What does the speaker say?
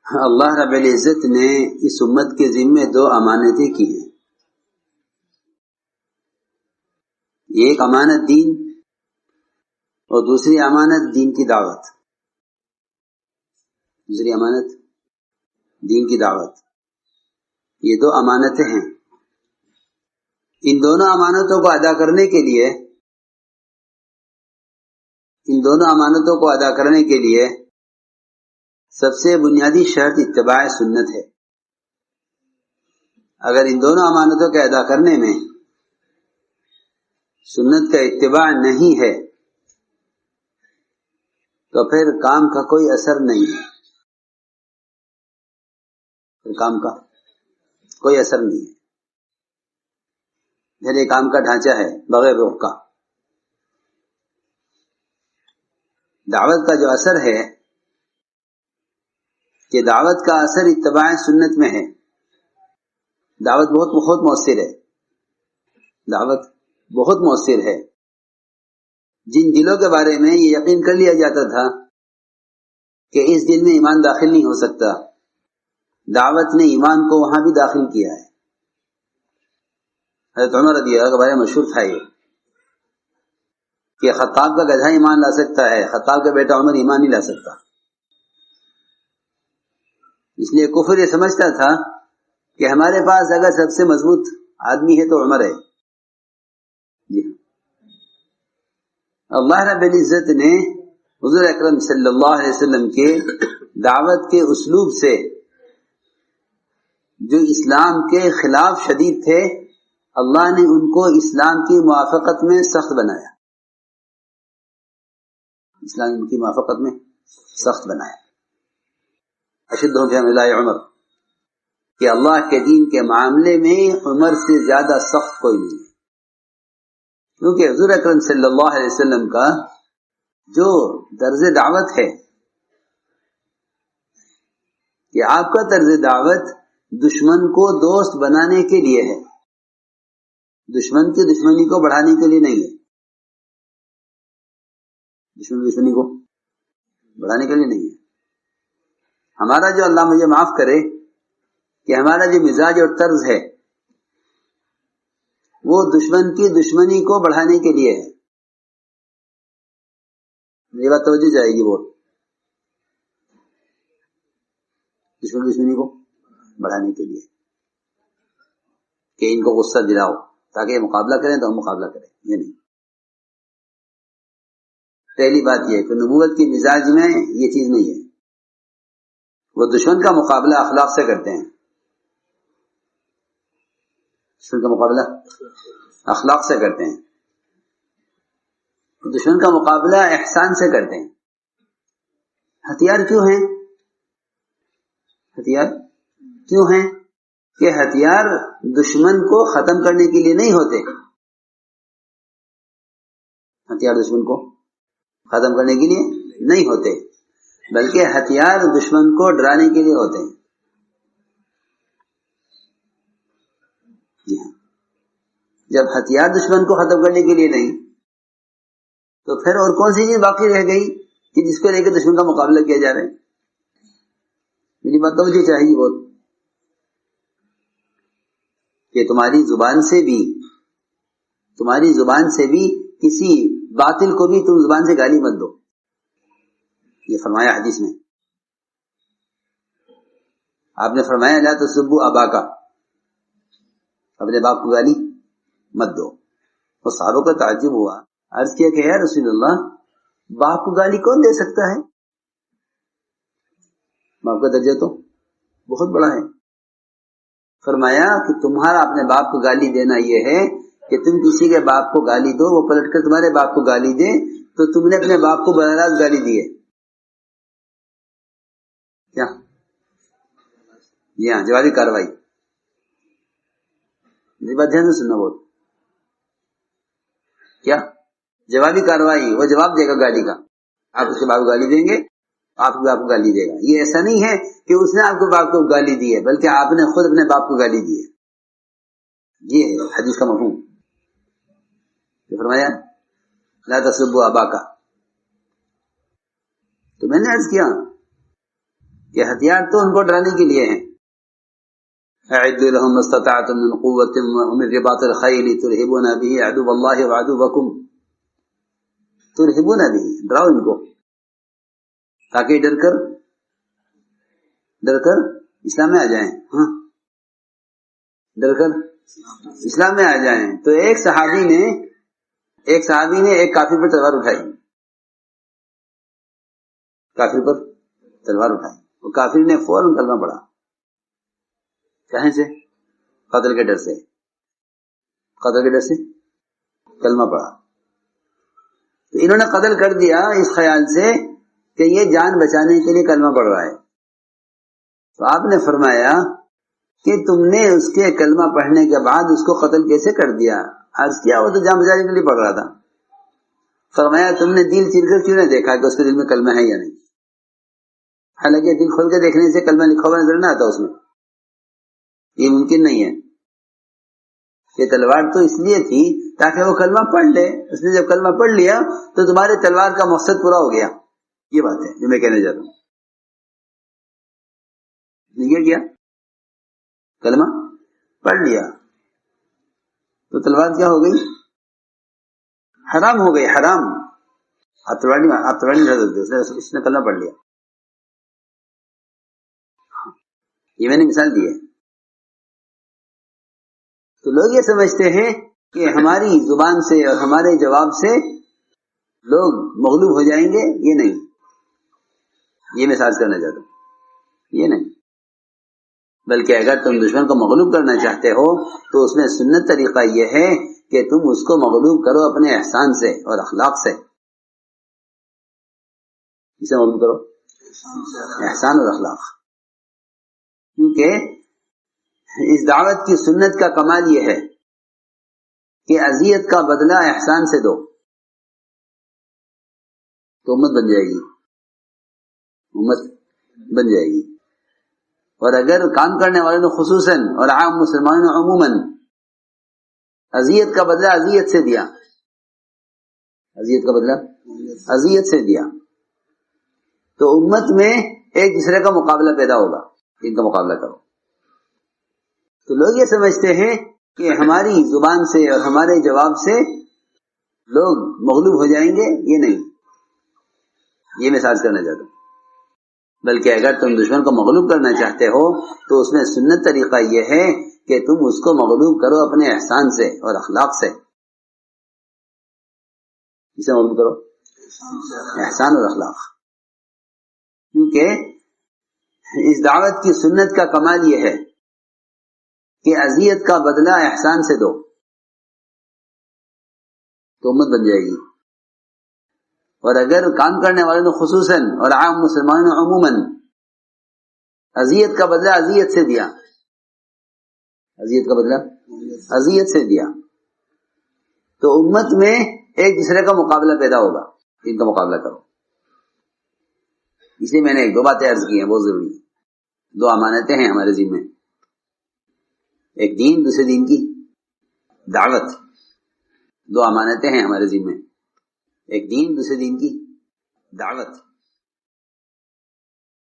اللہ رب العزت نے اس امت کے ذمے دو امانتیں کی ہیں. ایک امانت دین اور دوسری امانت دین کی دعوت. دوسری امانت دین کی دعوت. یہ دو امانتیں ہیں. ان دونوں امانتوں کو ادا کرنے کے لیے سب سے بنیادی شرط اتباع سنت ہے. اگر ان دونوں امانتوں کے ادا کرنے میں سنت کا اتباع نہیں ہے تو پھر کام کا کوئی اثر نہیں ہے. کام کا کوئی اثر نہیں ہے. میرے کام کا ڈھانچہ ہے بغیر روح کا. دعوت کا جو اثر ہے کہ دعوت کا اثر اتباع سنت میں ہے. دعوت بہت مؤثر ہے. دعوت بہت مؤثر ہے. جن دلوں کے بارے میں یہ یقین کر لیا جاتا تھا کہ اس دل میں ایمان داخل نہیں ہو سکتا، دعوت نے ایمان کو وہاں بھی داخل کیا ہے. حضرت عمر رضی اللہ عنہ کا بارے مشہور تھا یہ کہ خطاب کا گدھا ایمان لا سکتا ہے، خطاب کا بیٹا عمر ایمان نہیں لا سکتا. اس لیے کفر یہ سمجھتا تھا کہ ہمارے پاس اگر سب سے مضبوط آدمی ہے تو عمر ہے. جی اللہ رب العزت نے حضور اکرم صلی اللہ علیہ وسلم کے دعوت کے اسلوب سے جو اسلام کے خلاف شدید تھے، اللہ نے ان کو اسلام کی موافقت میں سخت بنایا. اسلام کی موافقت میں سخت بنایا. اشدہم فی امر اللہ عمر، کہ اللہ کے دین کے معاملے میں عمر سے زیادہ سخت کوئی نہیں ہے. کیونکہ حضور اکرم صلی اللہ علیہ وسلم کا جو طرز دعوت ہے کہ آپ کا طرز دعوت دشمن کو دوست بنانے کے لیے ہے، دشمن کی دشمنی کو بڑھانے کے لیے نہیں ہے. دشمنی کو بڑھانے کے لیے نہیں ہے. ہمارا جو اللہ مجھے معاف کرے کہ ہمارا جو مزاج اور طرز ہے وہ دشمن کی دشمنی کو بڑھانے کے لیے ہے. میری بات توجہ جائے گی. وہ دشمنی کو بڑھانے کے لیے کہ ان کو غصہ دلاؤ تاکہ یہ مقابلہ کریں تو ہم مقابلہ کریں. یہ نہیں. پہلی بات یہ ہے کہ نبوت کی مزاج میں یہ چیز نہیں ہے. وہ دشمن کا مقابلہ اخلاق سے کرتے ہیں. دشمن کا مقابلہ اخلاق سے کرتے ہیں. دشمن کا مقابلہ احسان سے کرتے ہیں. ہتھیار کیوں ہیں؟ ہتھیار کیوں ہیں کہ ہتھیار دشمن کو ختم کرنے کے لیے نہیں ہوتے. ہتھیار دشمن کو ختم کرنے کے لیے نہیں ہوتے، بلکہ ہتھیار دشمن کو ڈرانے کے لیے ہوتے ہیں. جی ہاں. جب ہتھیار دشمن کو ختم کرنے کے لیے نہیں تو پھر اور کون سی چیز باقی رہ گئی کہ جس کو لے کے دشمن کا مقابلہ کیا جا رہا ہے؟ میری بات توجہ چاہیے بہت کہ تمہاری زبان سے بھی کسی باطل کو بھی تم زبان سے گالی مت دو. یہ فرمایا حدیث میں. آپ نے فرمایا لا تسبوا اباکا، اپنے باپ کو گالی مت دو. اور صحابہ کو تعجب ہوا، عرض کیا کہ یا رسول اللہ باپ کو گالی کون دے سکتا ہے؟ باپ کا درجہ تو بہت بڑا ہے. فرمایا کہ تمہارا اپنے باپ کو گالی دینا یہ ہے کہ تم کسی کے باپ کو گالی دو، وہ پلٹ کر تمہارے باپ کو گالی دے تو تم نے اپنے باپ کو براہ راست گالی دی ہے. کیا؟ جی ہاں، جوابی کاروائی. میری بات دھیان سے سننا. بہت کیا جوابی کاروائی، وہ جواب دے گا گالی کا. آپ اس کے باپ کو گالی دیں گے، آپ کے باپ کو گالی دے گا. یہ ایسا نہیں ہے کہ اس نے آپ کے باپ کو گالی دی ہے، بلکہ آپ نے خود اپنے باپ کو گالی دی ہے. یہ ہے حدیث کا مفہوم. فرمایا لا تسبوا اباکا. تو میں نے عرض کیا کہ ہتھیار تو ان کو ڈرانے کے لیے ہیں. اعدوا لهم ما استطعتم من قوة ومن رباط الخيل ترهبون به عدو الله وعدوكم. ترهبون به، ڈراؤ ان کو تاکہ ڈر کر اسلام میں آ جائیں. ہاں، ڈر کر اسلام میں آ جائیں. تو ایک صحابی نے ایک کافر پر تلوار اٹھائی. کافر پر تلوار اٹھائی، وہ کافر نے فوراً کلمہ پڑھا. کہیں سے؟ قتل کے ڈر سے کلمہ پڑھا. تو انہوں نے قتل کر دیا اس خیال سے کہ یہ جان بچانے کے لیے کلمہ پڑھ رہا ہے. تو آپ نے فرمایا کہ تم نے اس کے کلمہ پڑھنے کے بعد اس کو قتل کیسے کر دیا؟ عرض کیا وہ تو جان بچانے کے لیے پڑھ رہا تھا. فرمایا تم نے دل چیر کر کیوں نہ دیکھا کہ اس کے دل میں کلمہ ہے یا نہیں؟ حالانکہ دل کھول کے دیکھنے سے کلمہ لکھا ہوا نظر نہ آتا اس میں. یہ ممکن نہیں ہے. یہ تلوار تو اس لیے تھی تاکہ وہ کلمہ پڑھ لے. اس نے جب کلمہ پڑھ لیا تو تمہارے تلوار کا مقصد پورا ہو گیا. یہ بات ہے جو میں کہنے جاتا ہوں. یہ کیا؟ کلمہ پڑھ لیا تو تلوار کیا ہو گئی؟ حرام ہو گئی. حرام. آپ تلوار نہیں کر سکتے. اس نے کلمہ پڑھ لیا. یہ میں نے مثال دی ہے. تو لوگ یہ سمجھتے ہیں کہ ہماری زبان سے اور ہمارے جواب سے لوگ مغلوب ہو جائیں گے. یہ نہیں. یہ مثال کرنا چاہتا ہوں. یہ نہیں، بلکہ اگر تم دشمن کو مغلوب کرنا چاہتے ہو تو اس میں سنت طریقہ یہ ہے کہ تم اس کو مغلوب کرو اپنے احسان سے اور اخلاق سے. اسے مغلوب کرو احسان اور اخلاق. کیونکہ اس دعوت کی سنت کا کمال یہ ہے کہ اذیت کا بدلہ احسان سے دو تو امت بن جائے گی. اور اگر کام کرنے والوں نے خصوصاً اور عام مسلمانوں نے عموماً اذیت کا بدلہ اذیت سے دیا تو امت میں ایک دوسرے کا مقابلہ پیدا ہوگا. ان کا مقابلہ کرو. تو لوگ یہ سمجھتے ہیں کہ ہماری زبان سے اور ہمارے جواب سے لوگ مغلوب ہو جائیں گے. یہ نہیں. یہ مثال کرنا چاہتا ہوں. بلکہ اگر تم دشمن کو مغلوب کرنا چاہتے ہو تو اس میں سنت طریقہ یہ ہے کہ تم اس کو مغلوب کرو اپنے احسان سے اور اخلاق سے. اسے مغلوب کرو احسان اور اخلاق. کیونکہ اس دعوت کی سنت کا کمال یہ ہے کہ اذیت کا بدلہ احسان سے دو تو امت بن جائے گی. اور اگر کام کرنے والوں نے خصوصاً اور عام مسلمانوں نے عموماً اذیت کا بدلہ اذیت سے دیا تو امت میں ایک دوسرے کا مقابلہ پیدا ہوگا. ان کا مقابلہ کرو. اس لیے میں نے 2 باتیں عرض کی ہیں، بہت ضروری. 2 امانتیں ہیں ہمارے ذمہ. ایک دین، دوسرے دین کی دعوت. 2 امانتیں ہیں ہمارے ذمہ. ایک دین، دوسرے دین کی دعوت.